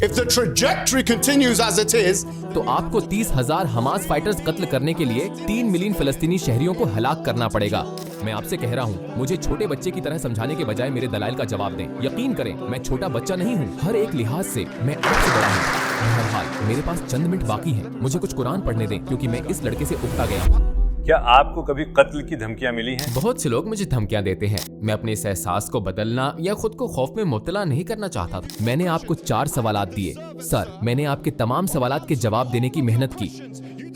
If the trajectory continues as it is, तो आपको 30,000 Hamas fighters कत्ल करने के लिए 3 मिलियन फिलिस्तीनी शहरियों को हलाक करना पड़ेगा। मैं आपसे कह रहा हूँ, मुझे छोटे बच्चे की तरह समझाने के बजाय मेरे दलाइल का जवाब दें। यकीन करें, मैं छोटा बच्चा नहीं हूँ। हर एक लिहाज से मैं आपसे बड़ा हूँ। बहरहाल, मेरे पास चंद मिनट बाकी हैं। मुझे कुछ कुरान पढ़ने दें, क्योंकि मैं इस लड़के से उगता गया हूँ। क्या आपको कभी कत्ल की धमकियां मिली हैं? बहुत से लोग मुझे धमकियां देते हैं। मैं अपने इस एहसास को बदलना या खुद को खौफ में मुब्तला नहीं करना चाहता था। मैंने आपको 4 सवालात दिए। सर, मैंने आपके तमाम सवालात के जवाब देने की मेहनत की,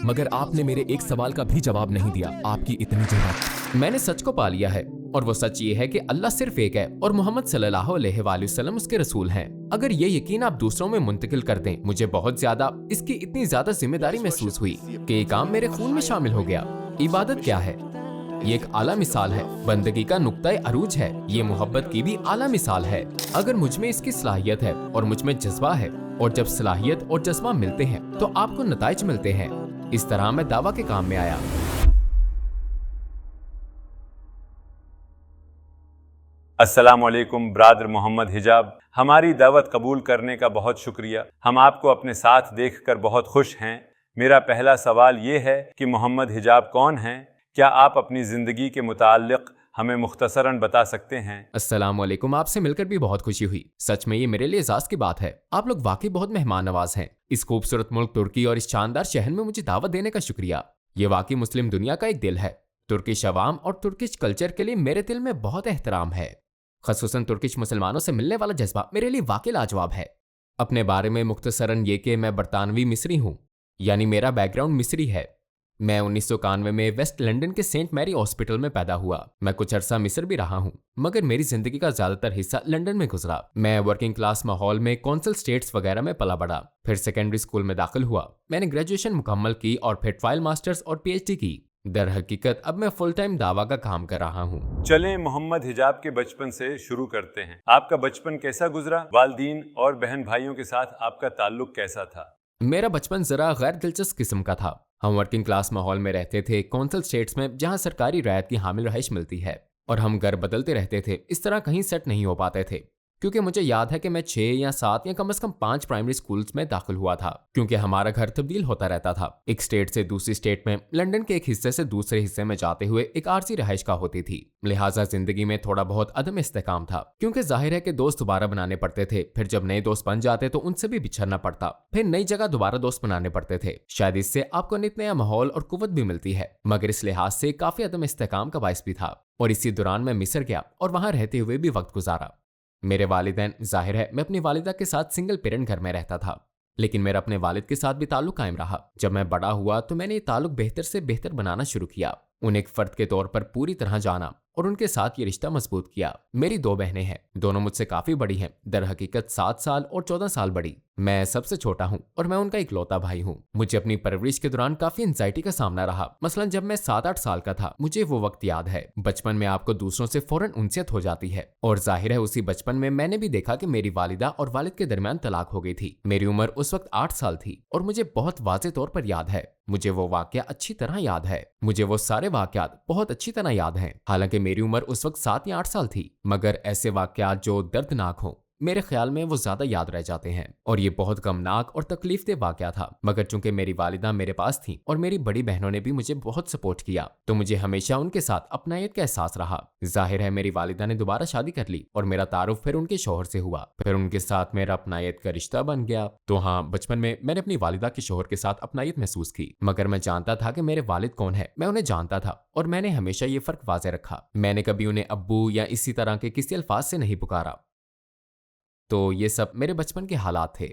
मगर आपने मेरे एक सवाल का भी जवाब नहीं दिया। आपकी इतनी जरूरत। मैंने सच को पा लिया है, और वो सच ये है कि अल्लाह सिर्फ एक है और मोहम्मद सल्लल्लाहु अलैहि वसल्लम उसके रसूल हैं। अगर ये यकीन आप दूसरों में मुंतकिल कर दें, मुझे बहुत ज्यादा इसकी इतनी ज्यादा जिम्मेदारी महसूस हुई कि ये काम मेरे खून में शामिल हो गया। इबादत क्या है? ये एक आला मिसाल है, बंदगी का नुक्ता अरूज है। ये मोहब्बत की भी आला मिसाल है। अगर मुझ में इसकी सलाहियत है और मुझ में जज्बा है, और जब सलाहियत और जज्बा मिलते हैं तो आपको नताइज मिलते हैं। इस तरह मैं दावा के काम में आया। अस्सलाम वालेकुम ब्रादर मोहम्मद हिजाब, हमारी दावत कबूल करने का बहुत शुक्रिया। हम आपको अपने साथ देखकर बहुत खुश हैं। मेरा पहला सवाल ये है कि मोहम्मद हिजाब कौन हैं? क्या आप अपनी ज़िंदगी के मुताल्लिक़ हमें मुख्तसरन बता सकते हैं? अस्सलाम वालेकुम, आपसे मिलकर भी बहुत खुशी हुई। सच में ये मेरे लिए एजाज़ की बात है। आप लोग वाकई बहुत मेहमान नवाज हैं। इस खूबसूरत मुल्क तुर्की और इस शानदार शहर में मुझे दावत देने का शुक्रिया। ये वाकई मुस्लिम दुनिया का एक दिल है। तुर्किश अवाम और तुर्किश कल्चर के लिए मेरे दिल में बहुत एहतराम है। ख़ुसूसन तुर्किश मुसलमानों से मिलने वाला जज्बा मेरे लिए वाकई लाजवाब है। अपने बारे में मुख्तसरन ये कि मैं बरतानवी मिस्री हूँ, यानी मेरा बैकग्राउंड मिस्री है। मैं 1991 में वेस्ट लंदन के सेंट मैरी हॉस्पिटल में पैदा हुआ। मैं कुछ अरसा मिस्र भी रहा हूँ, मगर मेरी जिंदगी का ज्यादातर हिस्सा लंदन में गुजरा। मैं वर्किंग क्लास माहौल में कौंसल स्टेट्स वगैरह में पला बढ़ा, फिर सेकेंडरी स्कूल में दाखिल हुआ। मैंने ग्रेजुएशन मुकम्मल की और फिर ट्रायल मास्टर्स और PhD की। दर हकीकत अब मैं फुल टाइम दावा का काम कर रहा हूँ। चलें मोहम्मद हिजाब के बचपन से शुरू करते हैं। आपका बचपन कैसा गुजरा? वालिदैन और बहन भाइयों के साथ आपका ताल्लुक कैसा था? मेरा बचपन जरा गैर दिलचस्प किस्म का था। हम वर्किंग क्लास माहौल में रहते थे, कौंसल स्टेट्स में, जहां सरकारी रायत की हामिल रहाइश मिलती है, और हम घर बदलते रहते थे। इस तरह कहीं सेट नहीं हो पाते थे, क्योंकि मुझे याद है कि मैं 6 या 7 या कम से कम 5 प्राइमरी स्कूल्स में दाखिल हुआ था, क्योंकि हमारा घर तब्दील होता रहता था। एक स्टेट से दूसरी स्टेट में, लंदन के एक हिस्से से दूसरे हिस्से में जाते हुए एक आरजी रहाइश का होती थी। लिहाजा जिंदगी में थोड़ा बहुत अदम इस्तेकाम था, क्योंकि जाहिर है कि दोस्त दोबारा बनाने पड़ते थे। फिर जब नए दोस्त बन जाते तो उनसे भी बिछड़ना पड़ता, फिर नई जगह दोबारा दोस्त बनाने पड़ते थे। शायद इससे आपको नित नया माहौल और कुव्वत भी मिलती है, मगर इस लिहाज से काफी अदम इस्तेकाम का बायस भी था। और इसी दौरान मैं मिस्र गया और वहां रहते हुए भी वक्त गुजारा। मेरे वालिदैन, जाहिर है मैं अपनी वालिदा के साथ सिंगल पेरेंट घर में रहता था, लेकिन मेरा अपने वालिद के साथ भी ताल्लुक कायम रहा। जब मैं बड़ा हुआ तो मैंने ये ताल्लुक बेहतर से बेहतर बनाना शुरू किया, उन्हें एक फर्द के तौर पर पूरी तरह जाना और उनके साथ ये रिश्ता मजबूत किया। मेरी 2 बहनें हैं, दोनों मुझसे काफी बड़ी हैं, दर हकीकत 7 साल और 14 साल बड़ी। मैं सबसे छोटा हूँ और मैं उनका इकलौता भाई हूँ। मुझे अपनी परवरिश के दौरान काफी एंजाइटी का सामना रहा। मसलन जब मैं 7-8 साल का था, मुझे वो वक्त याद है। बचपन में आपको दूसरों से फौरन उनसियत हो जाती है, और जाहिर है उसी बचपन में मैंने भी देखा कि मेरी वालिदा और वालिद के दरमियान तलाक हो गई थी। मेरी उम्र उस वक्त 8 साल थी, और मुझे बहुत वाज़ेह तौर पर याद है। मुझे वो वाकया अच्छी तरह याद है। मुझे वो सारे वाकयात बहुत अच्छी तरह याद हैं। हालांकि मेरी उम्र उस वक्त 7 या 8 साल थी, मगर ऐसे वाकयात जो दर्दनाक हों, मेरे ख्याल में वो ज्यादा याद रह जाते हैं। और ये बहुत गमनाक और तकलीफदेह वाकया था, मगर चूंकि मेरी वालिदा मेरे पास थी और मेरी बड़ी बहनों ने भी मुझे बहुत सपोर्ट किया, तो मुझे हमेशा उनके साथ अपनायत का एहसास रहा। जाहिर है मेरी वालिदा ने दोबारा शादी कर ली और मेरा तारुफ फिर उनके शोहर से हुआ। फिर उनके साथ मेरा अपनायत का रिश्ता बन गया। तो हाँ, बचपन में मैंने अपनी वालिदा के शोहर के साथ अपनायत महसूस की, मगर मैं जानता था कि मेरे वालिद कौन है। मैं उन्हें जानता था, और मैंने हमेशा ये फर्क वाज़ेह रखा। मैंने कभी उन्हें अब्बू या इसी तरह के किसी अल्फाज से नहीं पुकारा। तो ये सब मेरे बचपन के हालात थे।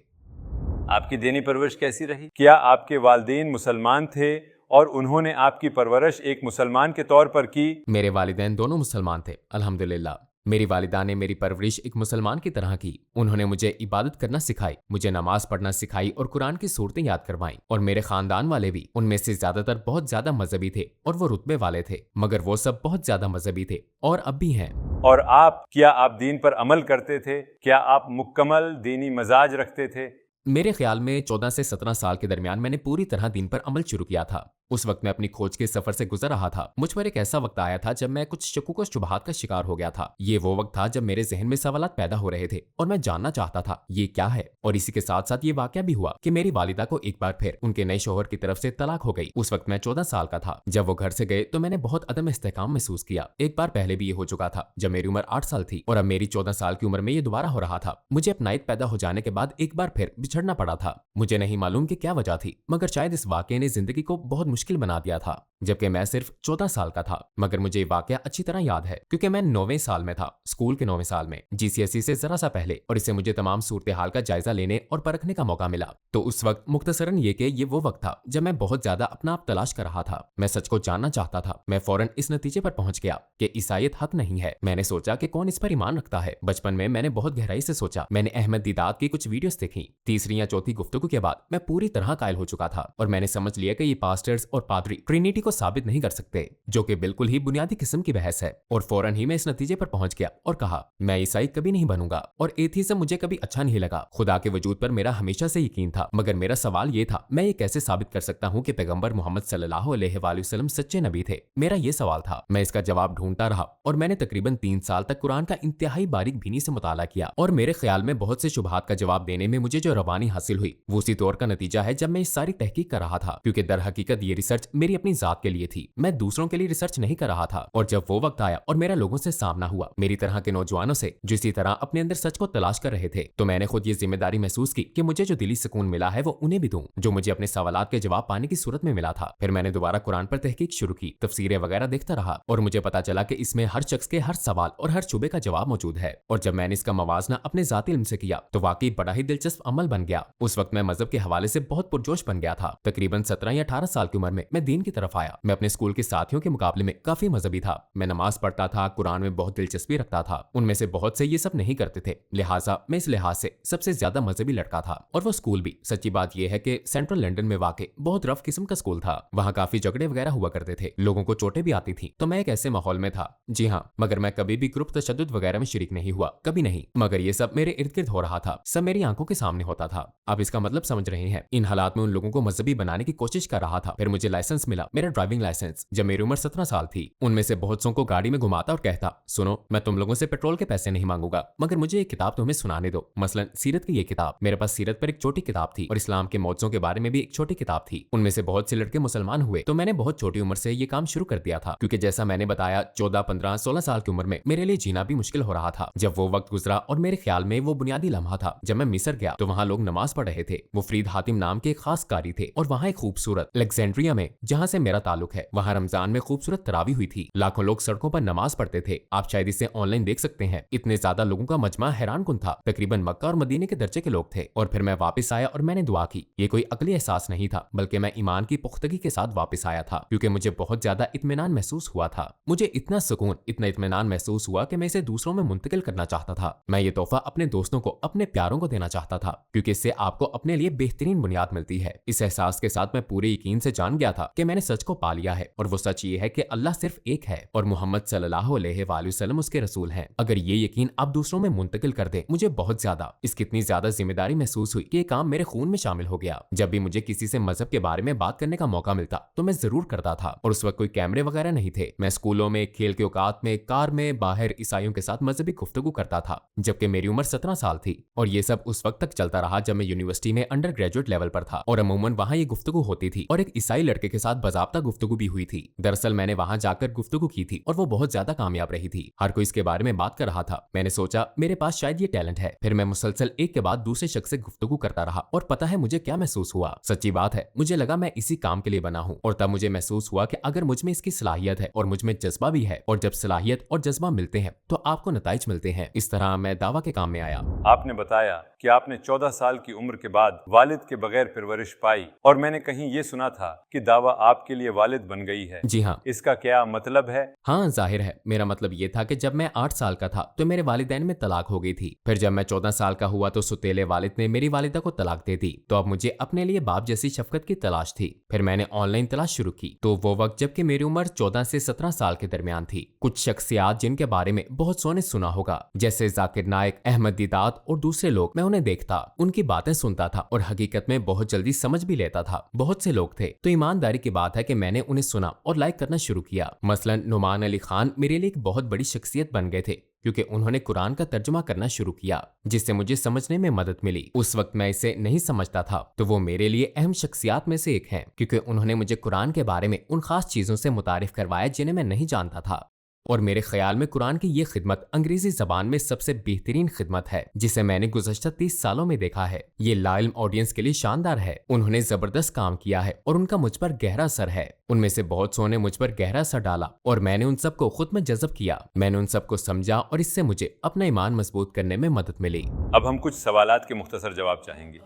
आपकी दीनी परवरिश कैसी रही? क्या आपके वालिदैन मुसलमान थे और उन्होंने आपकी परवरिश एक मुसलमान के तौर पर की? मेरे वालिदैन दोनों मुसलमान थे, अल्हम्दुलिल्लाह। मेरी वालिदा ने मेरी परवरिश एक मुसलमान की तरह की। उन्होंने मुझे इबादत करना सिखाई, मुझे नमाज पढ़ना सिखाई और कुरान की सूरतें याद करवाईं। और मेरे खानदान वाले भी, उनमें से ज्यादातर बहुत ज्यादा मजहबी थे और वो रुतबे वाले थे, मगर वो सब बहुत ज्यादा मजहबी थे और अब भी हैं। और क्या आप दीन पर अमल करते थे? क्या आप मुकम्मल दीनी मजाज रखते थे? मेरे ख्याल में 14 से 17 साल के दरमियान मैंने पूरी तरह दीन पर अमल शुरू किया था। उस वक्त मैं अपनी खोज के सफर से गुजर रहा था। मुझ पर एक ऐसा वक्त आया था जब मैं कुछ शकूक और शुबहात का शिकार हो गया था। ये वो वक्त था जब मेरे जहन में सवालात पैदा हो रहे थे और मैं जानना चाहता था ये क्या है। और इसी के साथ साथ ये वाकया भी हुआ कि मेरी वालिदा को एक बार फिर उनके नए शौहर की तरफ से तलाक हो गई। उस वक्त मैं 14 साल का था। जब वो घर से गए तो मैंने बहुत अदम इस्तेहकाम महसूस किया। एक बार पहले भी ये हो चुका था जब मेरी उम्र 8 साल थी और अब मेरी 14 साल की उम्र में ये दोबारा हो रहा था। मुझे अपनाइत पैदा हो जाने के बाद एक बार फिर बिछड़ना पड़ा था। मुझे नहीं मालूम कि क्या वजह थी, मगर शायद इस वाकये ने जिंदगी को बहुत मुश्किल बना दिया था। जबकि मैं सिर्फ 14 साल का था, मगर मुझे ये वाकया अच्छी तरह याद है क्योंकि मैं 9वें साल में था, स्कूल के 9वें साल में, GCSE से जरा सा पहले, और इससे मुझे तमाम सूरत हाल का जायजा लेने और परखने का मौका मिला। तो उस वक्त मुख्तसरन ये कि ये वो वक्त था जब मैं बहुत ज्यादा अपना आप तलाश कर रहा था। मैं सच को जानना चाहता था। मैं फौरन इस नतीजे पर पहुंच गया कि ईसाईयत हक नहीं है। मैंने सोचा कि कौन इस पर ईमान रखता है। बचपन में मैंने बहुत गहराई से सोचा। मैंने अहमद दीदात की कुछ वीडियोस देखी। तीसरी या चौथी गुफ्तगू के बाद मैं पूरी तरह कायल हो चुका था और मैंने समझ लिया कि ये पास्टर्स और पादरी ट्रिनिटी को साबित नहीं कर सकते, जो कि बिल्कुल ही बुनियादी किस्म की बहस है। और फौरन ही मैं इस नतीजे पर पहुंच गया और कहा मैं ईसाई कभी नहीं बनूंगा और एथीज़म मुझे कभी अच्छा नहीं लगा। खुदा के वजूद पर मेरा हमेशा से यकीन था, मगर मेरा सवाल ये था मैं ये कैसे साबित कर सकता हूँ कि पैगंबर मोहम्मद सल्लल्लाहु अलैहि वसल्लम सच्चे नबी थे। मेरा ये सवाल था। मैं इसका जवाब ढूंढता रहा और मैंने तकरीबन 3 साल तक कुरान का इंतहाई बारीक बीनी से मुताला किया और मेरे ख्याल में बहुत से शुबहात का जवाब देने में मुझे जो रवानी हासिल हुई वो उसी दौर का नतीजा है जब मैं इस सारी तहकीक कर रहा था, क्योंकि दर हकीकत ये रिसर्च मेरी अपनी जात के लिए थी। मैं दूसरों के लिए रिसर्च नहीं कर रहा था। और जब वो वक्त आया और मेरा लोगों से सामना हुआ, मेरी तरह के नौजवानों से जो इसी तरह अपने अंदर सच को तलाश कर रहे थे, तो मैंने खुद ये जिम्मेदारी महसूस की कि मुझे जो दिली सुकून मिला है वो उन्हें भी दूं जो मुझे अपने सवालात के जवाब पाने की सूरत में मिला था। फिर मैंने दोबारा कुरान पर तहकीक शुरू की, तफसीरें वगैरह देखता रहा और मुझे पता चला कि इसमें हर शख्स के हर सवाल और हर शुबे का जवाब मौजूद है। और जब मैंने इसका मवाजना अपने जाती इल्म से किया तो वाकई बड़ा ही दिलचस्प अमल बन गया। उस वक्त मैं मजहब के हवाले से बहुत पुरजोश बन गया था। तकरीबन 17 या 18 साल की उम्र में मैं दीन की तरफ आया। मैं अपने स्कूल के साथियों के मुकाबले में काफी मजहबी था। मैं नमाज पढ़ता था, कुरान में बहुत दिलचस्पी रखता था। उनमें से बहुत से ये सब नहीं करते थे, लिहाजा मैं इस लिहाज से सबसे ज्यादा मजहबी लड़का था। और वो स्कूल भी, सच्ची बात यह है कि सेंट्रल लंदन में वाकई बहुत रफ किस्म का स्कूल था। वहाँ काफी झगड़े वगैरह हुआ करते थे, लोगों को चोटें भी आती थी। तो मैं एक ऐसे माहौल में था। जी हाँ, मगर मैं कभी भी ग्रुप तशद्दुद वगैरह में शरीक नहीं हुआ, कभी नहीं। मगर ये सब मेरे इर्द गिर्द हो रहा था, सब मेरी आंखों के सामने होता था। आप इसका मतलब समझ रहे हैं। इन हालात में उन लोगों को मजहबी बनाने की कोशिश कर रहा था। फिर मुझे लाइसेंस मिला, मेरा ड्राइविंग लाइसेंस, जब मेरी उम्र 17 साल थी। उनमें से बहुत सौ को गाड़ी में घुमाता और कहता, सुनो मैं तुम लोगों से पेट्रोल के पैसे नहीं मांगूंगा, मगर मुझे एक किताब तुम्हें सुनाने दो, मसलन सीरत की ये किताब। मेरे पास सीरत पर एक छोटी किताब थी और इस्लाम के मौजों के बारे में भी एक छोटी किताब थी। उनमें से बहुत से लड़के मुसलमान हुए, तो मैंने बहुत छोटी उम्र से ये काम शुरू कर दिया था, क्योंकि जैसा मैंने बताया 14, 15, 16 साल की उम्र में मेरे लिए जीना भी मुश्किल हो रहा था। जब वो वक्त गुजरा और मेरे ख्याल में वो बुनियादी लम्हा था जब मैं मिस्र गया, तो वहाँ लोग नमाज पढ़ रहे थे। वो फरीद हातिम नाम के एक खास कारी थे और वहाँ एक खूबसूरत अलेक्जेंड्रिया में, जहाँ से मेरा ताल्लुक है, वहाँ रमजान में खूबसूरत तरावी हुई थी। लाखों लोग सड़कों पर नमाज पढ़ते थे। आप शायद इसे ऑनलाइन देख सकते हैं। इतने ज्यादा लोगों का मजमा हैरान कुन था। तकरीबन मक्का और मदीने के दर्जे के लोग थे। और फिर मैं वापस आया और मैंने दुआ की। ये कोई अकली एहसास नहीं था, बल्कि मैं ईमान की पुख्तगी के साथ वापस आया था, क्योंकि मुझे बहुत ज्यादा इत्मीनान महसूस हुआ था। मुझे इतना सुकून, इतना इत्मीनान महसूस हुआ कि मैं इसे दूसरों में मुंतकिल करना चाहता था। मैं ये तोहफा अपने दोस्तों को, अपने प्यारों को देना चाहता था, क्योंकि इससे आपको अपने लिए बेहतरीन बुनियाद मिलती है। इस एहसास के साथ मैं पूरे यकीन से जान गया था कि मैंने सच को पा लिया है, और वो सच ये है कि अल्लाह सिर्फ एक है और मोहम्मद सल्लल्लाहु अलैहि वसल्लम उसके रसूल हैं। अगर ये यकीन आप दूसरों में मुंतकिल कर दे, मुझे बहुत ज्यादा, इसकी इतनी ज्यादा जिम्मेदारी महसूस हुई कि ये काम मेरे खून में शामिल हो गया। जब भी मुझे किसी से मजहब के बारे में बात करने का मौका मिलता तो मैं जरूर करता था। और उस वक्त कोई कैमरे वगैरह नहीं थे। मैं स्कूलों में, खेल के औकात में, कार में, बाहर ईसाइयों के साथ मजहबी गुफ्तगू करता था, जबकि मेरी उम्र 17 साल थी। और ये सब उस वक्त तक चलता रहा जब मैं यूनिवर्सिटी में अंडर ग्रेजुएट लेवल पर था, और अमूमन वहाँ ये गुफ्तगू होती थी। और एक ईसाई लड़के के साथ बाज़ाब्ता गुफ्तगू भी हुई थी। दरअसल मैंने वहाँ जाकर गुफ्तगू की थी और वो बहुत ज्यादा कामयाब रही थी। हर कोई इसके बारे में बात कर रहा था। मैंने सोचा मेरे पास शायद ये टैलेंट है। फिर मैं मुसलसल एक के बाद दूसरे शख्स से गुफ्तगू करता रहा, और पता है मुझे क्या महसूस हुआ? सच्ची बात है, मुझे लगा मैं इसी काम के लिए बना हूँ। और तब मुझे महसूस हुआ कि अगर मुझ में इसकी सलाहियत है और मुझ में जज्बा भी है, और जब सलाहियत और जज्बा मिलते हैं तो आपको नताइज मिलते हैं। इस तरह मैं दावा के काम में आया। आपने बताया कि आपने 14 साल की उम्र के बाद वालिद के बगैर परवरिश पाई, और मैंने कहीं ये सुना था कि दावा आपके लिए वालिद बन गई है। जी हाँ। इसका क्या मतलब है? हाँ, जाहिर है। मेरा मतलब ये था कि जब मैं 8 साल का था तो मेरे वालिदैन में तलाक हो गई थी। फिर जब मैं 14 साल का हुआ तो सुतेले वालिद ने मेरी वालिदा को तलाक दे दी। तो अब मुझे अपने लिए बाप जैसी शफकत की तलाश थी। फिर मैंने ऑनलाइन तलाश शुरू की। तो वो वक्त जबकि मेरी उम्र 14 से 17 साल के दरमियान थी। कुछ शख्सियात जिनके बारे में बहुत सौ ने सुना होगा, जैसे जाकिर नाइक, अहमद दीदात और दूसरे लोग, मैं उन्हें देखता, उनकी बातें सुनता था और हकीकत में बहुत जल्दी समझ भी लेता था। बहुत से लोग थे तो ईमानदारी की बात है कि मैंने उन्हें सुना और लाइक करना शुरू किया। मसलन नुमान अली खान मेरे लिए एक बहुत बड़ी शख्सियत बन गए थे क्योंकि उन्होंने कुरान का तर्जुमा करना शुरू किया, जिससे मुझे समझने में मदद मिली। उस वक्त मैं इसे नहीं समझता था तो वो मेरे लिए अहम शख्सियात में से एक हैं, क्योंकि उन्होंने मुझे कुरान के बारे में उन खास चीजों से मुतारिफ करवाया जिन्हें मैं नहीं जानता था। और मेरे ख्याल में कुरान की ये खिदमत अंग्रेजी जबान में सबसे बेहतरीन खिदमत है जिसे मैंने गुज़श्ता 30 सालों में देखा है। ये लाइल्म ऑडियंस के लिए शानदार है। उन्होंने जबरदस्त काम किया है और उनका मुझ पर गहरा असर है। उनमें से बहुत सौ ने मुझ पर गहरा असर डाला और मैंने उन सबको खुद में जज़ब किया। मैंने उन सबको समझा और इससे मुझे अपना ईमान मजबूत करने में मदद मिली। अब हम कुछ सवालात के मुख्तसर जवाब चाहेंगे।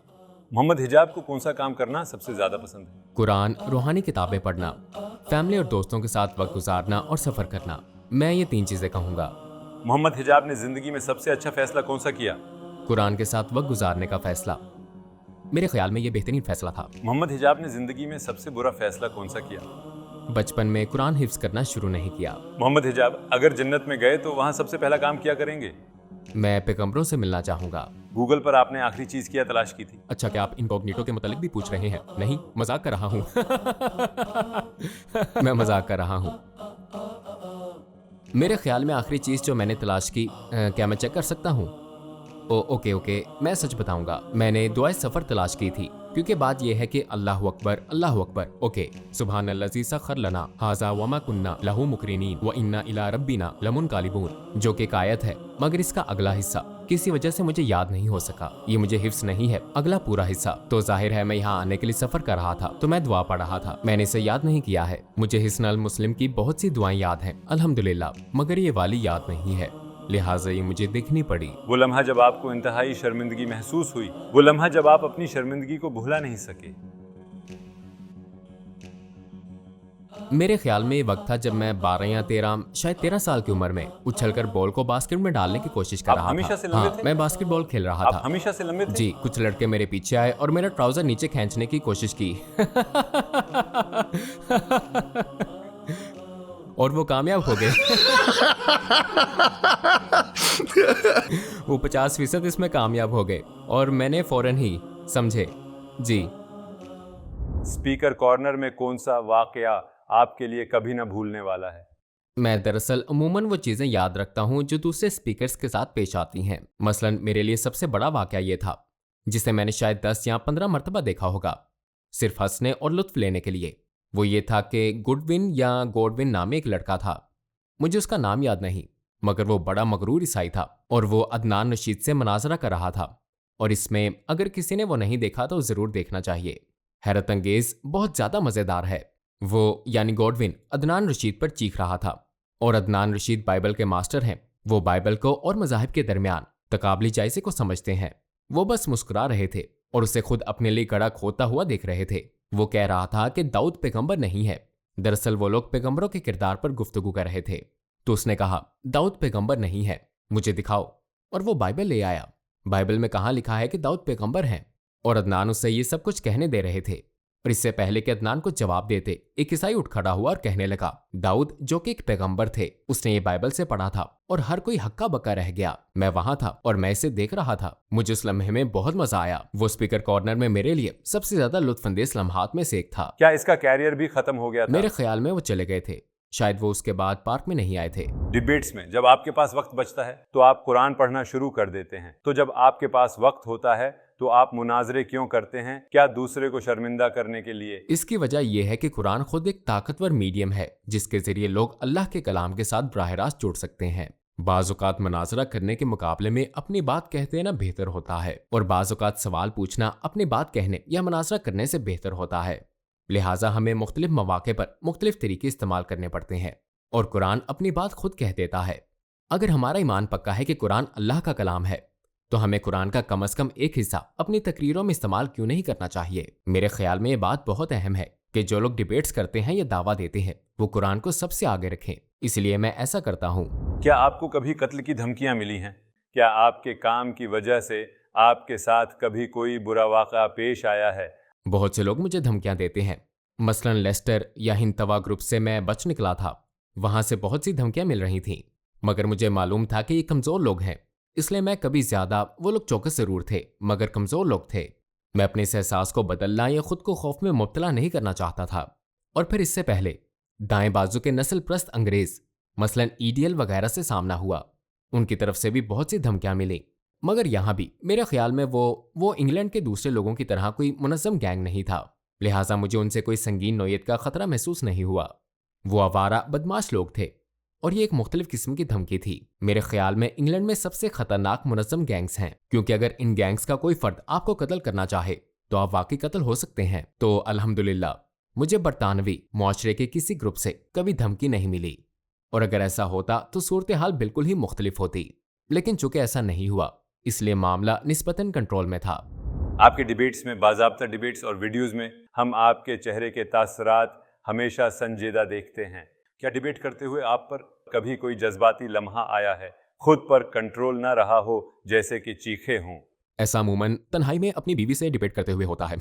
मोहम्मद हिजाब को कौन सा काम करना सबसे ज्यादा पसंद है? कुरान, रूहानी किताबें पढ़ना, फैमिली और दोस्तों के साथ वक्त गुजारना और सफर करना। मैं ये 3 चीजें कहूंगा। मोहम्मद हिजाब ने जिंदगी में सबसे अच्छा फैसला कौन सा किया? कुरान के साथ वक्त गुजारने का फैसला। मेरे ख्याल में ये बेहतरीन फैसला था। मोहम्मद हिजाब ने जिंदगी में सबसे बुरा फैसला कौन सा किया? बचपन में कुरान हिफ्ज करना शुरू नहीं किया। मोहम्मद हिजाब अगर जन्नत में गए तो वहाँ सबसे पहला काम क्या करेंगे? मैं पैगंबरों से मिलना चाहूंगा। गूगल पर आपने आखिरी चीज क्या तलाश की थी? अच्छा, क्या आप इनकॉग्निटो के मुतालिक भी पूछ रहे हैं? नहीं, मजाक कर रहा हूँ। मैं मजाक कर रहा हूँ। मेरे ख्याल में आखिरी चीज जो मैंने तलाश की, क्या मैं चेक कर सकता हूँ? ओके, मैं सच बताऊंगा। मैंने दुआए सफर तलाश की थी, क्योंकि बात यह है कि अल्लाह अकबर। ओके, सुभान अल्लज़ी सख्खर लना हाज़ा वमा कुन्ना लहू मुकरिनीन व इन्ना इला रब्बिना लमुनक़ालिबून, जो कि एक आयत है, मगर इसका अगला हिस्सा किसी वजह से मुझे याद नहीं हो सका। ये मुझे हिफ्स नहीं है, अगला पूरा हिस्सा। तो जाहिर है मैं यहाँ आने के लिए सफर कर रहा था तो मैं दुआ पढ़ रहा था, मैंने इसे याद नहीं किया है। मुझे हिस्नुल मुस्लिम की बहुत सी दुआएं याद हैं अल्हम्दुलिल्लाह, मगर ये वाली याद नहीं है, लिहाजा ये मुझे देखनी पड़ी। वो लम्हा जब आपको इंतहाई शर्मिंदगी महसूस हुई, वो लम्हा जब आप अपनी शर्मिंदगी को भुला नहीं सके। मेरे ख्याल में ये वक्त था जब मैं 12 या 13, शायद 13 साल की उम्र में उछलकर बॉल को बास्केट में डालने की कोशिश कर आप रहा हमेशा था। से लंबे थे? मैं बास्केटबॉल खेल रहा आप था। हमेशा से लंबे थे? जी, कुछ लड़के मेरे पीछे आए और मेरा ट्राउजर नीचे खींचने की कोशिश की। और वो कामयाब हो गए। वो 50% इसमें कामयाब हो गए और मैंने फौरन ही समझे। जी। स्पीकर कॉर्नर में कौन सा वाकया आपके लिए कभी न भूलने वाला है? मैं दरअसल अमूमन वो चीज़ें याद रखता हूँ जो दूसरे स्पीकर्स के साथ पेश आती हैं। मसलन मेरे लिए सबसे बड़ा वाकया ये था, जिसे मैंने शायद 10 या 15 मरतबा देखा होगा, सिर्फ हंसने और लुत्फ लेने के लिए। वो ये था कि गुडविन या गॉडविन नाम एक लड़का था, मुझे उसका नाम याद नहीं, मगर वो बड़ा मगरूर ईसाई था और वो अदनान रशीद से मनाजरा कर रहा था। और इसमें अगर किसी ने वो नहीं देखा तो ज़रूर देखना चाहिए, हैरत अंगेज, बहुत ज़्यादा मज़ेदार है। वो यानी गॉडविन अदनान रशीद पर चीख रहा था, और अदनान रशीद बाइबल के मास्टर हैं। वो बाइबल को और मज़ाहिब के दरमियान तकाबली जायजे को समझते हैं। वो बस मुस्कुरा रहे थे और उसे खुद अपने लिए गड़ा खोदता हुआ देख रहे थे। वो कह रहा था कि दाऊद पैगंबर नहीं है। दरअसल वो लोग पैगंबरों के किरदार पर गुफ्तगू कर रहे थे। तो उसने कहा, दाऊद पैगंबर नहीं है, मुझे दिखाओ। और वो बाइबल ले आया। बाइबल में कहाँ लिखा है कि दाऊद पैगंबर हैं? और अदनान उससे ये सब कुछ कहने दे रहे थे। और इससे पहले कि अदनान को जवाब देते, एक ईसाई उठ खड़ा हुआ और कहने लगा, दाऊद जो कि एक पैगंबर थे, उसने ये बाइबल से पढ़ा था और हर कोई हक्का बक्का रह गया। मैं वहां था और मैं इसे देख रहा था। मुझे उस लम्हे में बहुत मजा आया। वो स्पीकर कॉर्नर में मेरे लिए सबसे ज्यादा लुत्फानंदेज लम्हात में से एक था। क्या इसका कैरियर भी खत्म हो गया था? मेरे ख्याल में वो चले गए थे, शायद वो उसके बाद पार्क में नहीं आए थे। डिबेट्स में जब आपके पास वक्त बचता है तो आप कुरान पढ़ना शुरू कर देते हैं, तो जब आपके पास वक्त होता है तो आप मुनाजरे क्यों करते हैं? क्या दूसरे को शर्मिंदा करने के लिए? इसकी वजह यह है कि कुरान खुद एक ताकतवर मीडियम है जिसके जरिए लोग अल्लाह के कलाम के साथ बराह रास्त जुड़ सकते हैं। बाज़ औक़ात मुनाजरा करने के मुकाबले में अपनी बात कहते देना बेहतर होता है, और बाज़ औक़ात सवाल पूछना अपनी बात कहने या मुनाजरा करने से बेहतर होता है। लिहाजा हमें मुख्तलिफ मौक़े पर मुख्तलिफ तरीके इस्तेमाल करने पड़ते हैं, और कुरान अपनी बात खुद कह देता है। अगर हमारा ईमान पक्का है कि कुरान अल्लाह का कलाम है, तो हमें कुरान का कम से कम एक हिस्सा अपनी तकरीरों में इस्तेमाल क्यों नहीं करना चाहिए। मेरे ख्याल में ये बात बहुत अहम है कि जो लोग डिबेट्स करते हैं या दावा देते हैं वो कुरान को सबसे आगे रखें, इसलिए मैं ऐसा करता हूँ। क्या आपको कभी कत्ल की धमकियाँ मिली हैं? क्या आपके काम की वजह से आपके साथ कभी कोई बुरा वाक़या पेश आया है? बहुत से लोग मुझे धमकियाँ देते हैं। मसलन लेस्टर या हिंतवा ग्रुप से मैं बच निकला था, वहां से बहुत सी धमकियाँ मिल रही थीं, मगर मुझे मालूम था कि ये कमज़ोर लोग हैं, इसलिए मैं कभी ज्यादा, वो लोग चौकस जरूर थे मगर कमजोर लोग थे, मैं अपने इस एहसास को बदलना या खुद को खौफ में मुब्तला नहीं करना चाहता था। और फिर इससे पहले दाएं बाजू के नस्ल प्रस्त अंग्रेज मसलन ईडीएल वगैरह से सामना हुआ। उनकी तरफ से भी बहुत सी धमकियां मिली, मगर यहां भी मेरे ख्याल में वो इंग्लैंड के दूसरे लोगों की तरह कोई मुनज़्ज़म गैंग नहीं था, लिहाजा मुझे उनसे कोई संगीन नौयत का खतरा महसूस नहीं हुआ। वो आवारा बदमाश लोग थे और ये एक मुख्तलिफ किस्म की धमकी थी। मेरे ख्याल में इंग्लैंड में सबसे खतरनाक मुनज़्ज़म गैंग्स हैं, क्योंकि अगर इन गैंग्स का कोई फर्द आपको कत्ल करना चाहे तो आप वाकई कत्ल हो सकते हैं। तो अल्हम्दुलिल्लाह मुझे बरतानवी मुआशरे के किसी ग्रुप से कभी धमकी नहीं मिली, और अगर ऐसा होता तो सूरत हाल बिल्कुल ही मुख्तलिफ होती। लेकिन चूंकि ऐसा नहीं हुआ, इसलिए मामला निस्बतन कंट्रोल में था। आपके डिबेट्स में, बाज़ाब्ता डिबेट्स और वीडियोज़ में हम आपके चेहरे के तासरात हमेशा संजीदा देखते हैं। क्या डिबेट करते हुए आप पर कभी कोई जज्बाती लम्हा आया है, खुद पर कंट्रोल ना रहा हो, जैसे कि चीखे हों? ऐसा अमूमन तन्हाई में अपनी बीवी से डिबेट करते हुए होता है।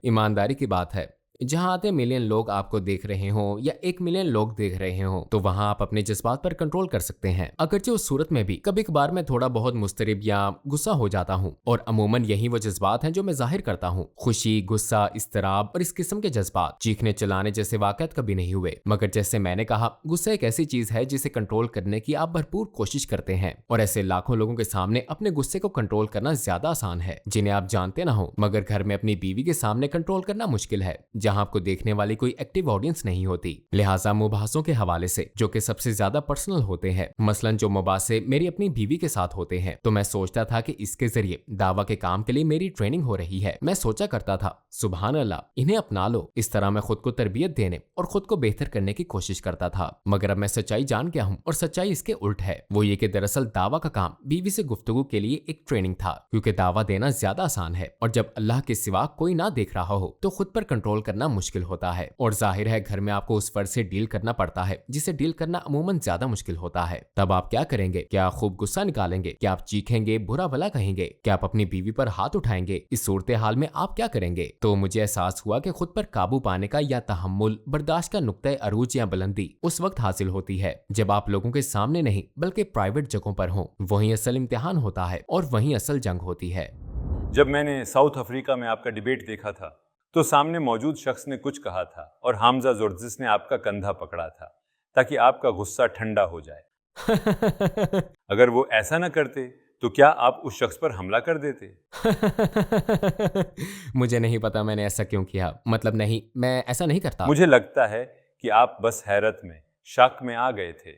ईमानदारी की बात है, जहां आधे मिलियन लोग आपको देख रहे हों या 1 मिलियन लोग देख रहे हों, तो वहां आप अपने जज्बात पर कंट्रोल कर सकते हैं। अगरचे उस सूरत में भी कभी कभार मैं थोड़ा बहुत मुस्तरिब या गुस्सा हो जाता हूं, और अमूमन यही वो जज्बात हैं जो मैं जाहिर करता हूं। खुशी, गुस्सा, इस्तराब और इस किस्म के जज्बात चीखने चलाने जैसे वाकयात कभी नहीं हुए, मगर जैसे मैंने कहा, गुस्सा एक ऐसी चीज है जिसे कंट्रोल करने की आप भरपूर कोशिश करते हैं, और ऐसे लाखों लोगों के सामने अपने गुस्से को कंट्रोल करना ज्यादा आसान है जिन्हें आप जानते ना हो, मगर घर में अपनी बीवी के सामने कंट्रोल करना मुश्किल है जहां आपको देखने वाली कोई एक्टिव ऑडियंस नहीं होती। लिहाजा मुबाहसों के हवाले से, जो कि सबसे ज्यादा पर्सनल होते हैं, मसलन जो मुबाहसे मेरी अपनी बीवी के साथ होते हैं, तो मैं सोचता था कि इसके जरिए दावा के काम के लिए मेरी ट्रेनिंग हो रही है। मैं सोचा करता था, सुभान अल्लाह, इन्हें अपना लो। इस तरह मैं खुद को तरबियत देने और खुद को बेहतर करने की कोशिश करता था। मगर अब मैं सच्चाई जान गया हूँ, और सच्चाई इसके उल्ट है। वो ये कि दरअसल दावा का काम बीवी से गुफ्तगू के लिए एक ट्रेनिंग था, क्योंकि दावा देना ज्यादा आसान है, और जब अल्लाह के सिवा कोई ना देख रहा हो तो खुद पर कंट्रोल करना मुश्किल होता है। और जाहिर है घर में आपको उस फर्ज से डील करना पड़ता है जिसे डील करना अमूमन ज्यादा मुश्किल होता है। तब आप क्या करेंगे? क्या खूब गुस्सा निकालेंगे? क्या आप चीखेंगे, बुरा भला कहेंगे? क्या आप अपनी बीवी पर हाथ उठाएंगे? इस सूरत हाल में आप क्या करेंगे? तो मुझे एहसास हुआ कि खुद पर काबू पाने का या तहम्मुल, बर्दाश्त का नुक्ता अरूज या बुलंदी उस वक्त हासिल होती है जब आप लोगों के सामने नहीं बल्कि प्राइवेट जगहों पर हों। वहीं असल इम्तिहान होता है और वहीं असल जंग होती है। जब मैंने साउथ अफ्रीका में आपका डिबेट देखा था तो सामने मौजूद शख्स ने कुछ कहा था और हामजा जोर्जिस ने आपका कंधा पकड़ा था ताकि आपका गुस्सा ठंडा हो जाए। अगर वो ऐसा ना करते तो क्या आप उस शख्स पर हमला कर देते? मुझे नहीं पता मैंने ऐसा क्यों किया, मतलब नहीं, मैं ऐसा नहीं करता। मुझे लगता है कि आप बस हैरत में, शक में आ गए थे।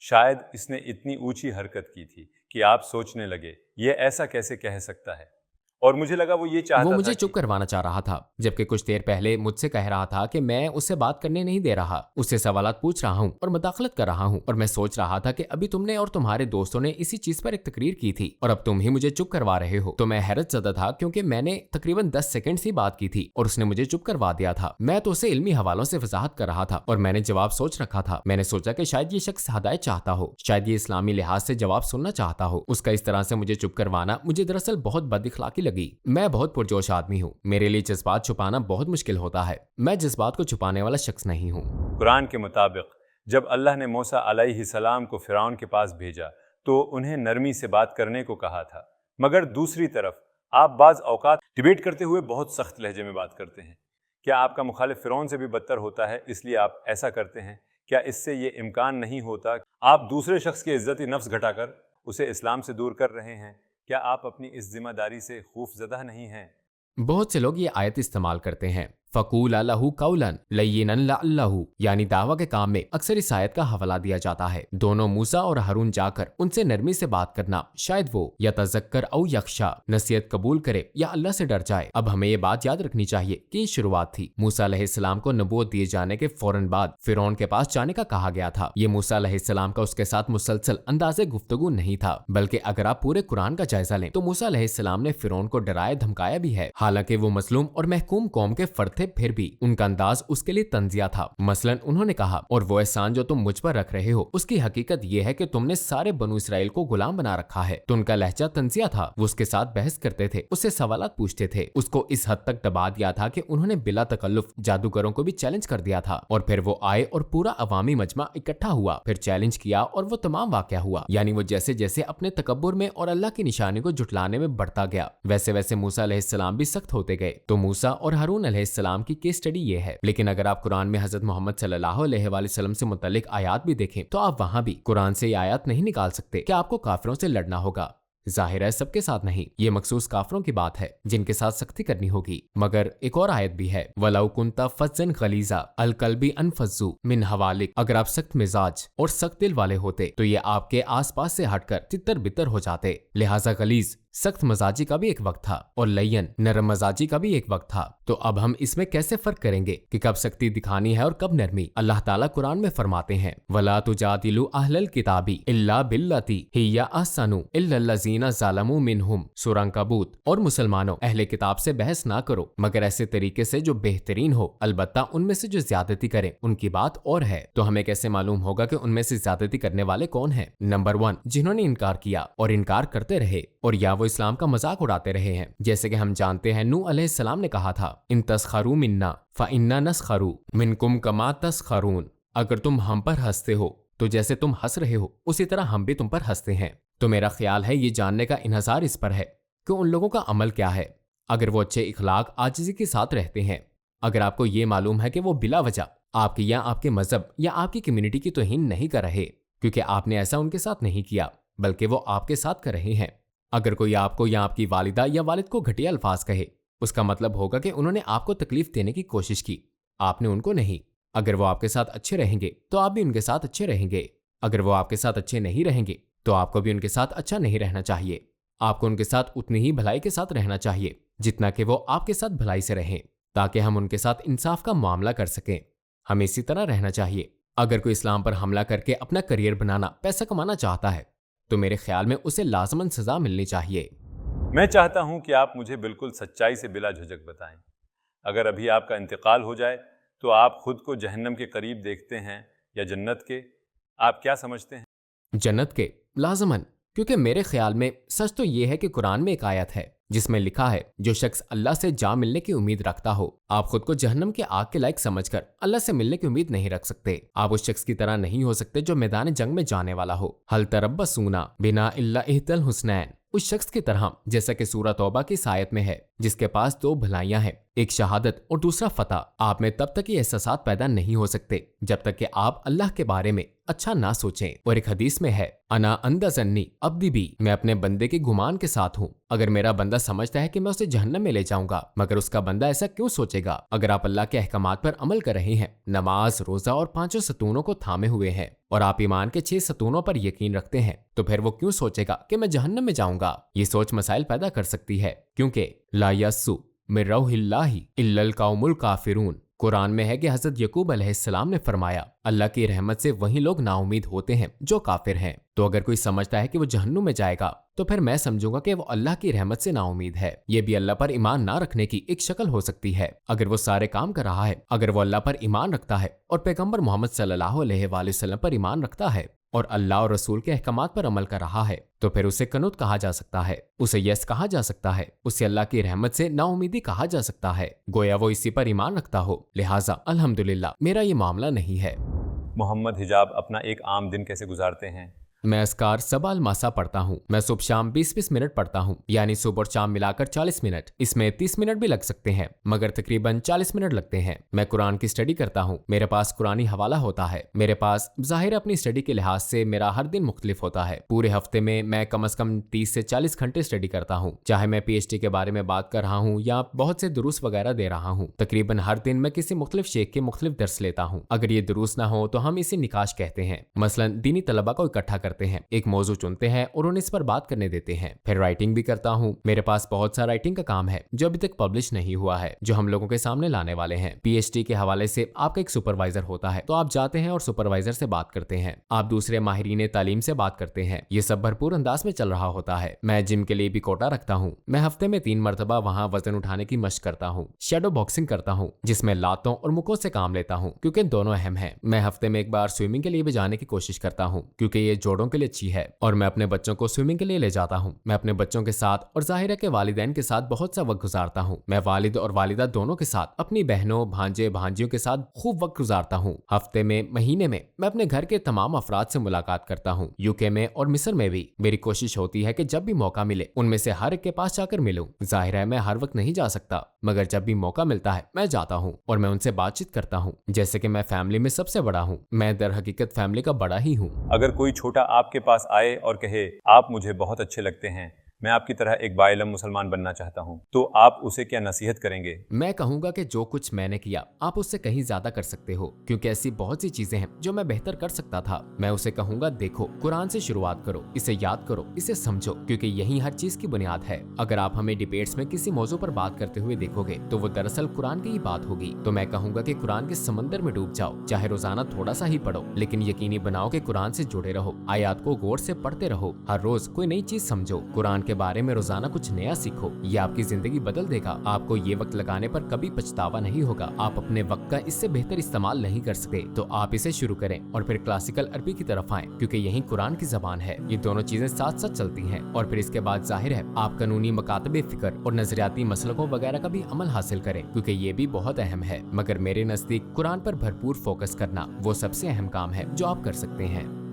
शायद इसने इतनी ऊंची हरकत की थी कि आप सोचने लगे, ये ऐसा कैसे कह सकता है, और मुझे लगा वो ये चाहता था, वो मुझे चुप करवाना चाह रहा था, जबकि कुछ देर पहले मुझसे कह रहा था कि मैं उससे बात करने नहीं दे रहा, उससे सवालात पूछ रहा हूँ और मुदाखलत कर रहा हूँ। और मैं सोच रहा था कि अभी तुमने और तुम्हारे दोस्तों ने इसी चीज पर एक तकरीर की थी और अब तुम ही मुझे चुप करवा रहे हो। तो मैं हैरत ज़दा था, क्योंकि मैंने तकरीबन 10 सेकंड से बात की थी और उसने मुझे चुप करवा दिया था। मैं तो उसे इल्मी हवालों से वजाहत कर रहा था और मैंने जवाब सोच रखा था। मैंने सोचा कि शायद ये शख्स हदायत चाहता हो, शायद ये इस्लामी लिहाज से जवाब सुनना चाहता हो। उसका इस तरह से मुझे चुप करवाना मुझे दरअसल बहुत बदइखलाकी लगी। मैं बहुत पुरजोश आदमी हूँ, मेरे लिए जज्बात छुपाना बहुत मुश्किल होता है। मैं जज्बात को छुपाने वाला शख्स नहीं हूँ। कुरान के मुताबिक जब अल्लाह ने मूसा अलैहिस्सलाम को फिरौन के पास भेजा तो उन्हें नरमी से बात करने को कहा था, मगर दूसरी तरफ आप बाज औकात डिबेट करते हुए बहुत सख्त लहजे में बात करते हैं। क्या आपका मुखालिफ फिरौन से भी बदतर होता है इसलिए आप ऐसा करते हैं? क्या इससे ये इम्कान नहीं होता आप दूसरे शख्स की इज्जत नफ्स घटाकर उसे इस्लाम से दूर कर रहे हैं? क्या आप अपनी इस जिम्मेदारी से खौफजदा नहीं हैं? बहुत से लोग ये आयत इस्तेमाल करते हैं, फ़क़ूल लहू कौलन लय्यिनन लअल्लहु, यानी दावा के काम में अक्सर इस आयत का हवाला दिया जाता है। दोनों मूसा और हारून जाकर उनसे नरमी से बात करना, शायद वो या तज़क्कर औ यख्शा, नसीहत कबूल करे या अल्लाह से डर जाए। अब हमें ये बात याद रखनी चाहिए कि ये शुरुआत थी। मूसा अलैहिस्सलाम को नबूवत दिए जाने के फौरन बाद फिरौन के पास जाने का कहा गया था। ये मूसा अलैहिस्सलाम का उसके साथ मुसलसल अंदाज़े गुफ्तगू नहीं था, बल्कि अगर आप पूरे कुरान का जायजा लें तो मूसा अलैहिस्सलाम ने फिरौन को डराया धमकाया भी है। हालांकि वो मजलूम और महकूम कौम के फर्द थे थे, फिर भी उनका अंदाज उसके लिए तंजिया था। मसलन उन्होंने कहा, और वो एहसान जो तुम मुझ पर रख रहे हो उसकी हकीकत ये है कि तुमने सारे बनु इसराइल को गुलाम बना रखा है। तो उनका लहजा तंजिया था। वो उसके साथ बहस करते थे, उससे सवालात पूछते थे। उसको इस हद तक दबा दिया था कि उन्होंने बिला तकल्लुफ जादूगरों को भी चैलेंज कर दिया था। और फिर वो आए और पूरा अवामी मजमा इकट्ठा हुआ, फिर चैलेंज किया और वो तमाम वाकया हुआ। यानी वो जैसे जैसे अपने तकब्बुर में और अल्लाह की निशानी को जुटलाने में बढ़ता गया, वैसे वैसे मूसा अलैहिस्सलाम भी सख्त होते गए। तो मूसा और हारून अलैहिस्सलाम की केस स्टडी ये है। लेकिन अगर आप कुरान में हजरत मोहम्मद सल्लल्लाहु अलैहि वसल्लम से मुतल्लिक आयात भी देखें तो आप वहां भी कुरान से ये आयत नहीं निकाल सकते कि आपको काफिरों से लड़ना होगा। जाहिर है सबके साथ नहीं, ये मखसूस काफिरों की बात है जिनके साथ सख्ती करनी होगी। मगर एक और आयत भी है, वलाउ कुंता फज्जन गलीजा अल कल्बी अनफज्जू मिन हवालिक। अगर आप सख्त मिजाज और सख्त दिल वाले होते तो ये आपके आसपास से हटकर तितर बितर हो जाते। लिहाजा गलीज सख्त मजाजी का भी एक वक्त था और लयन नरम मजाजी का भी एक वक्त था। तो अब हम इसमें कैसे फर्क करेंगे कि कब सख्ती दिखानी है और कब नरमी? अल्लाह ताला कुरान में फरमाते हैं, वला तुजादिलु अहलल किताबी इल्ला बिल्लती हिया अहसनु इल्लल्लज़ीना ज़लमू मिनहुम। सूरह अनकबूत। और मुसलमानों, अहले किताब से बहस ना करो मगर ऐसे तरीके से जो बेहतरीन हो, अलबत्ता उनमें से जो ज्यादती करे उनकी बात और है। तो हमें कैसे मालूम होगा कि उनमें से ज्यादती करने वाले कौन है? नंबर 1, जिन्होंने इनकार किया और इनकार करते रहे, और या वो इस्लाम का मजाक उड़ाते रहे हैं। जैसे कि हम जानते हैं नूह अलैहिस्सलाम ने कहा था, इन तस्खरू मिन्ना फ़इन्ना नस्खरू मिनकुम कमा तस्खरून। अगर तुम हम पर हंसते हो तो जैसे तुम हंस रहे हो उसी तरह हम भी तुम पर हंसते हैं। तो मेरा ख्याल है ये जानने का इन्हसार इस पर है कि उन लोगों का अमल क्या है। अगर वो अच्छे इखलाक आजिज़ी के साथ रहते हैं, अगर आपको ये मालूम है कि वो बिला वजह आपकी या आपके मजहब या आपकी कम्युनिटी की तौहीन नहीं कर रहे क्योंकि आपने ऐसा उनके साथ नहीं किया बल्कि वो आपके साथ कर रहे हैं। अगर कोई आपको या आपकी वालिदा या वालिद को घटिया अल्फाज कहे, उसका मतलब होगा कि उन्होंने आपको तकलीफ देने की कोशिश की, आपने उनको नहीं। अगर वो आपके साथ अच्छे रहेंगे तो आप भी उनके साथ अच्छे रहेंगे। अगर वो आपके साथ अच्छे नहीं रहेंगे तो आपको भी उनके साथ अच्छा नहीं रहना चाहिए। आपको उनके साथ उतनी ही भलाई के साथ रहना चाहिए जितना कि वो आपके साथ भलाई से रहें, ताकि हम उनके साथ इंसाफ का मामला कर सकें। हमें इसी तरह रहना चाहिए। अगर कोई इस्लाम पर हमला करके अपना करियर बनाना, पैसा कमाना चाहता है तो मेरे ख्याल में उसे लाजमन सजा मिलनी चाहिए। मैं चाहता हूं कि आप मुझे बिल्कुल सच्चाई से बिला झिझक बताएं, अगर अभी आपका इंतकाल हो जाए तो आप खुद को जहन्नम के करीब देखते हैं या जन्नत के? आप क्या समझते हैं? जन्नत के, लाजमन। क्योंकि मेरे ख्याल में सच तो ये है कि कुरान में एक आयत है जिसमें लिखा है, जो शख्स अल्लाह से जा मिलने की उम्मीद रखता हो। आप खुद को जहन्नम के आग के लायक समझकर अल्लाह से मिलने की उम्मीद नहीं रख सकते। आप उस शख्स की तरह नहीं हो सकते जो मैदान जंग में जाने वाला हो। हल तरब्बसूना बिना इल्ला इहतल हुस्नैन। उस शख्स की तरह जैसा कि सूरह तौबा की आयत में है, जिसके पास 2 भलाइयां हैं, एक शहादत और दूसरा फतह। आप में तब तक ये एहसासात पैदा नहीं हो सकते जब तक कि आप अल्लाह के बारे में अच्छा ना सोचें। और एक हदीस में है, अना अंदाजन्नी अब्दी भी, मैं अपने बंदे के गुमान के साथ हूँ। अगर मेरा बंदा समझता है कि मैं उसे जहन्नम में ले जाऊंगा, मगर उसका बंदा ऐसा क्यों सोचेगा? अगर आप अल्लाह के अहकामात पर अमल कर रहे हैं, नमाज, रोजा और 5 सतूनों को थामे हुए हैं, और आप ईमान के 6 सतूनों पर यकीन रखते हैं, तो फिर वो क्यों सोचेगा कि मैं जहन्नम में जाऊंगा? ये सोच मसाइल पैदा कर सकती है, क्योंकि ला यस्सु मिन रौहिल्लाहि इल्लल कौमुल काफिरून। कुरान में है कि हजरत यकूब अलैहिस्सलाम ने फरमाया, अल्लाह की रहमत से वही लोग नाउमीद होते हैं जो काफिर हैं। तो अगर कोई समझता है कि वो जहन्नुम में जाएगा तो फिर मैं समझूंगा कि वो अल्लाह की रहमत से नाउमीद है। ये भी अल्लाह पर ईमान ना रखने की एक शक्ल हो सकती है। अगर वो सारे काम कर रहा है, अगर वो अल्लाह पर ईमान रखता है और पैगंबर मोहम्मद सल्लल्लाहु अलैहि वसल्लम पर ईमान रखता है और अल्लाह और रसूल के अहकामात पर अमल कर रहा है, तो फिर उसे कनुत कहा जा सकता है, उसे यस कहा जा सकता है, उसे अल्लाह की रहमत से नाउमीदी कहा जा सकता है, गोया वो इसी पर ईमान रखता हो। लिहाजा अल्हम्दुलिल्लाह मेरा ये मामला नहीं है। मोहम्मद हिजाब अपना एक आम दिन कैसे गुजारते हैं? मैं अस्कार सबाल मासा पढ़ता हूँ। मैं सुबह शाम 20-20 मिनट पढ़ता हूँ, यानी सुबह और शाम मिलाकर 40 मिनट। इसमें 30 मिनट भी लग सकते हैं, मगर तकरीबन 40 मिनट लगते हैं। मैं कुरान की स्टडी करता हूँ। मेरे पास कुरानी हवाला होता है। मेरे पास जाहिर अपनी स्टडी के लिहाज से मेरा हर दिन मुख्तलिफ होता है। पूरे हफ्ते में मैं कम से कम 30 से 40 घंटे स्टडी करता हूँ, चाहे मैं PhD के बारे में बात कर रहा हूँ या बहुत से दुरूस वगैरह दे रहा हूँ। तकरीबन हर दिन मैं किसी मुख्तलिफ शेख के मुख्तलिफ दर्स लेता हूँ। अगर ये दुरूस ना हो तो हम इसे निकाश कहते हैं। मसलन दीनी तलबा को इकट्ठा करते करते हैं, एक मौजू चुनते हैं और उन्हें इस पर बात करने देते हैं। फिर राइटिंग भी करता हूँ। मेरे पास बहुत सा राइटिंग का काम है जो अभी तक पब्लिश नहीं हुआ है, जो हम लोगों के सामने लाने वाले हैं। पीएचडी के हवाले से आपका एक सुपरवाइजर होता है, तो आप जाते हैं और सुपरवाइजर से बात करते हैं। आप दूसरे माहिरीन तालीम से बात करते हैं। ये सब भरपूर अंदाज में चल रहा होता है। मैं जिम के लिए भी कोटा रखता हूँ। मैं हफ्ते में 3 मरतबा वहाँ वजन उठाने की मशक करता हूँ। शैडो बॉक्सिंग करता हूँ, जिसमें लातों और मुक्कों से काम लेता हूँ, क्योंकि दोनों अहम हैं। मैं हफ्ते में एक बार स्विमिंग के लिए भी जाने की कोशिश करता हूँ, क्योंकि ये जोड़ों के लिए अच्छी है। और मैं अपने बच्चों को स्विमिंग के लिए ले जाता हूँ। मैं अपने बच्चों के साथ और जाहिर है के वालिदैन के साथ बहुत सा वक्त गुजारता हूँ। मैं वालिद और वालिदा दोनों के साथ, अपनी बहनों, भांजे, भांजियों के साथ खूब वक्त गुजारता हूँ। हफ्ते में, महीने में मैं अपने घर के तमाम अफराद से मुलाकात करता हूँ, यूके में और मिस्र में भी। मेरी कोशिश होती है कि जब भी मौका मिले उनमें से हर एक के पास जाकर मिलूं। जाहिर है मैं हर वक्त नहीं जा सकता, मगर जब भी मौका मिलता है मैं जाता हूँ और मैं उनसे बातचीत करता हूँ। जैसे कि मैं फैमिली में सबसे बड़ा हूँ। मैं दर हकीकत फैमिली का बड़ा ही हूँ। अगर कोई छोटा आपके पास आए और कहे आप मुझे बहुत अच्छे लगते हैं, मैं आपकी तरह एक बाइलम मुसलमान बनना चाहता हूँ, तो आप उसे क्या नसीहत करेंगे? मैं कहूंगा कि जो कुछ मैंने किया आप उससे कहीं ज्यादा कर सकते हो, क्योंकि ऐसी बहुत सी चीजें हैं जो मैं बेहतर कर सकता था। मैं उसे कहूंगा देखो, कुरान से शुरुआत करो, इसे याद करो, इसे समझो, क्योंकि यही हर चीज की बुनियाद है। अगर आप हमें डिबेट्स में किसी मौजू पर बात करते हुए देखोगे तो वो दरअसल कुरान की ही बात होगी। तो मैं कहूंगा कि कुरान के समंदर में डूब जाओ, चाहे रोजाना थोड़ा सा ही पढ़ो, लेकिन यकीनी बनाओ कि कुरान से जुड़े रहो। आयात को गौर से पढ़ते रहो, हर रोज कोई नई चीज समझो, कुरान के बारे में रोजाना कुछ नया सीखो। ये आपकी जिंदगी बदल देगा। आपको ये वक्त लगाने पर कभी पछतावा नहीं होगा। आप अपने वक्त का इससे बेहतर इस्तेमाल नहीं कर सकते, तो आप इसे शुरू करें और फिर क्लासिकल अरबी की तरफ आएं, क्योंकि यही कुरान की जबान है। ये दोनों चीजें साथ साथ चलती हैं। और फिर इसके बाद जाहिर है आप कानूनी मकातबे फिक्र और नजरियाती मसलकों वगैरह का भी अमल हासिल करें, क्योंकि ये भी बहुत अहम है। मगर मेरे नजदीक कुरान पर भरपूर फोकस करना वो सबसे अहम काम है जो आप कर सकते हैं।